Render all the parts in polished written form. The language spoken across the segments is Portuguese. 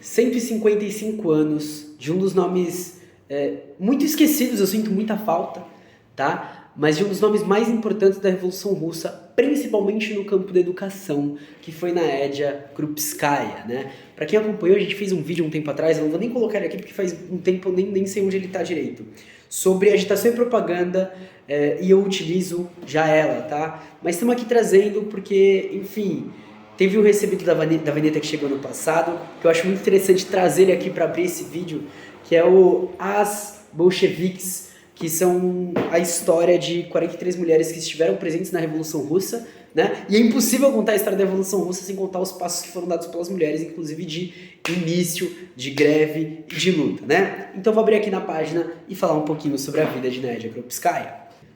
155 anos de um dos nomes muito esquecidos, eu sinto muita falta, tá? Mas de um dos nomes mais importantes da Revolução Russa, principalmente no campo da educação, que foi Naédia Krupskaya, né? Para quem acompanhou, a gente fez um vídeo um tempo atrás, eu não vou nem colocar ele aqui porque faz um tempo eu nem sei onde ele está direito, sobre agitação e propaganda, e eu utilizo já ela, tá? Mas estamos aqui trazendo porque, enfim, teve o recebido da Veneta que chegou no passado, que eu acho muito interessante trazer ele aqui para abrir esse vídeo, que é o As Bolcheviques, que são a história de 43 mulheres que estiveram presentes na Revolução Russa, né? E é impossível contar a história da Revolução Russa sem contar os passos que foram dados pelas mulheres, inclusive de início, de greve e de luta, né? Então vou abrir aqui na página e falar um pouquinho sobre a vida de Nadia Krupskaya.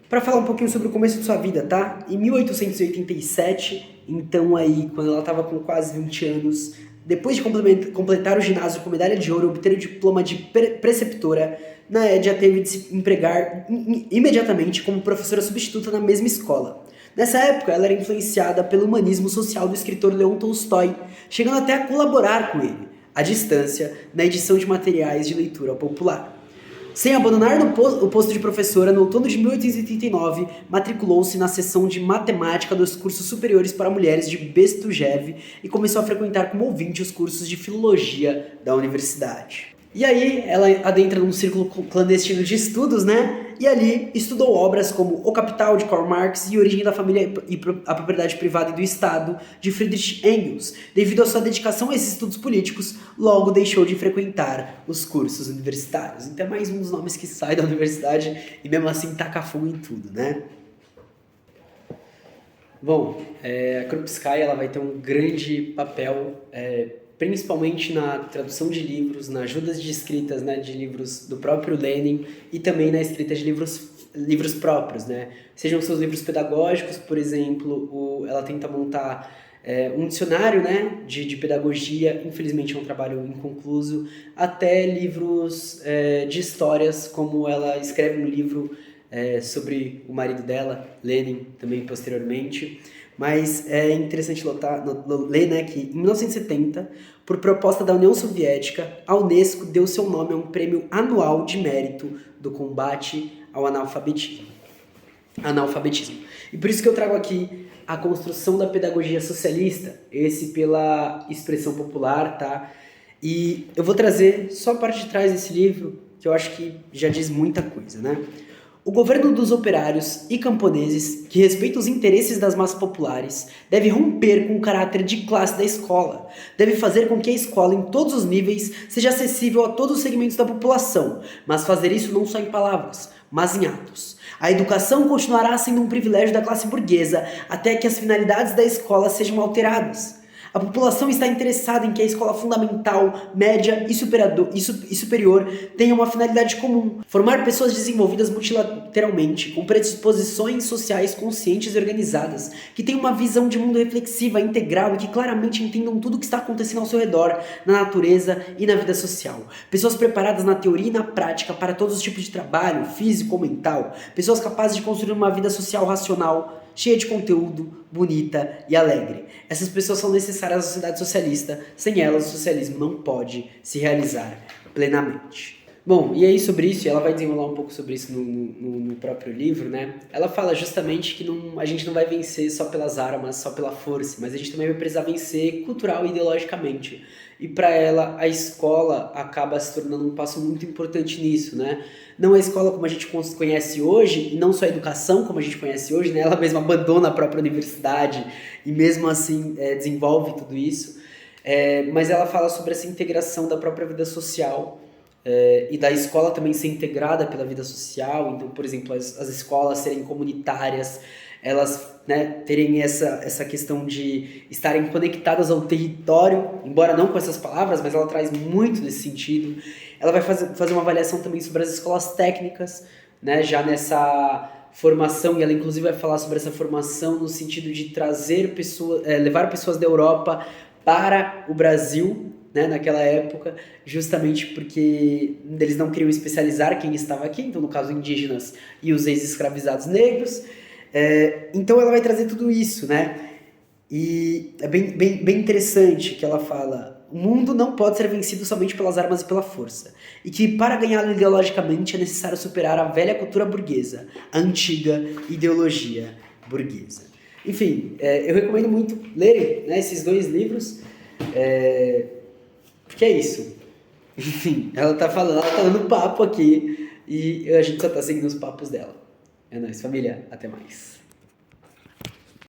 Para falar um pouquinho sobre o começo de sua vida, tá? Em 1887, então aí, quando ela estava com quase 20 anos, depois de completar o ginásio com medalha de ouro e obter o diploma de preceptora, Naédia teve de se empregar imediatamente como professora substituta na mesma escola. Nessa época, ela era influenciada pelo humanismo social do escritor Leon Tolstói, chegando até a colaborar com ele, à distância, na edição de materiais de leitura popular. Sem abandonar o posto de professora, no outono de 1889, matriculou-se na seção de matemática dos cursos superiores para mulheres de Bestuzhev e começou a frequentar como ouvinte os cursos de filologia da universidade. E aí ela adentra num círculo clandestino de estudos, né? E ali estudou obras como O Capital, de Karl Marx, e Origem da Família e a Propriedade Privada e do Estado, de Friedrich Engels. Devido à sua dedicação a esses estudos políticos, logo deixou de frequentar os cursos universitários. Então é mais um dos nomes que sai da universidade e mesmo assim taca fogo em tudo, né? Bom, a Krupskaya ela vai ter um grande papel, principalmente na tradução de livros, na ajuda de escritas, né, de livros do próprio Lenin e também na escrita de livros próprios, né? Sejam seus livros pedagógicos, por exemplo, ela tenta montar um dicionário, né, de pedagogia, infelizmente é um trabalho inconcluso, até livros de histórias, como ela escreve um livro sobre o marido dela, Lenin, também posteriormente. Mas é interessante ler, né, que em 1970, por proposta da União Soviética, a Unesco deu seu nome a um prêmio anual de mérito do combate ao analfabetismo. E por isso que eu trago aqui a construção da pedagogia socialista, esse pela expressão popular, tá? E eu vou trazer só a parte de trás desse livro, que eu acho que já diz muita coisa, né? O governo dos operários e camponeses, que respeita os interesses das massas populares, deve romper com o caráter de classe da escola. Deve fazer com que a escola, em todos os níveis, seja acessível a todos os segmentos da população, mas fazer isso não só em palavras, mas em atos. A educação continuará sendo um privilégio da classe burguesa até que as finalidades da escola sejam alteradas. A população está interessada em que a escola fundamental, média e superior tenha uma finalidade comum: formar pessoas desenvolvidas multilateralmente, com predisposições sociais conscientes e organizadas, que tenham uma visão de mundo reflexiva, integral e que claramente entendam tudo o que está acontecendo ao seu redor, na natureza e na vida social. Pessoas preparadas na teoria e na prática para todos os tipos de trabalho, físico ou mental. Pessoas capazes de construir uma vida social racional, cheia de conteúdo, bonita e alegre. Essas pessoas são necessárias à sociedade socialista. Sem elas, o socialismo não pode se realizar plenamente. Bom, e aí sobre isso, e ela vai desenrolar um pouco sobre isso no próprio livro, né? Ela fala justamente que a gente não vai vencer só pelas armas, só pela força, mas a gente também vai precisar vencer cultural e ideologicamente. E para ela, a escola acaba se tornando um passo muito importante nisso, né? Não a escola como a gente conhece hoje, e não só a educação como a gente conhece hoje, né? Ela mesma abandona a própria universidade e mesmo assim desenvolve tudo isso. Mas ela fala sobre essa integração da própria vida social, e da escola também ser integrada pela vida social. Então, por exemplo, as escolas serem comunitárias, elas, né, terem essa questão de estarem conectadas ao território, embora não com essas palavras, mas ela traz muito nesse sentido. Ela vai fazer uma avaliação também sobre as escolas técnicas, né, já nessa formação, e ela inclusive vai falar sobre essa formação no sentido de trazer levar pessoas da Europa para o Brasil, né, naquela época, justamente porque eles não queriam especializar quem estava aqui, então no caso indígenas e os ex-escravizados negros. Então ela vai trazer tudo isso, né? E é bem interessante que ela fala: o mundo não pode ser vencido somente pelas armas e pela força, e que para ganhá-lo ideologicamente é necessário superar a velha cultura burguesa, a antiga ideologia burguesa. Enfim, eu recomendo muito lerem, né, esses dois livros, porque é isso. Enfim, ela tá dando papo aqui, e a gente só tá seguindo os papos dela. É nóis, família, até mais.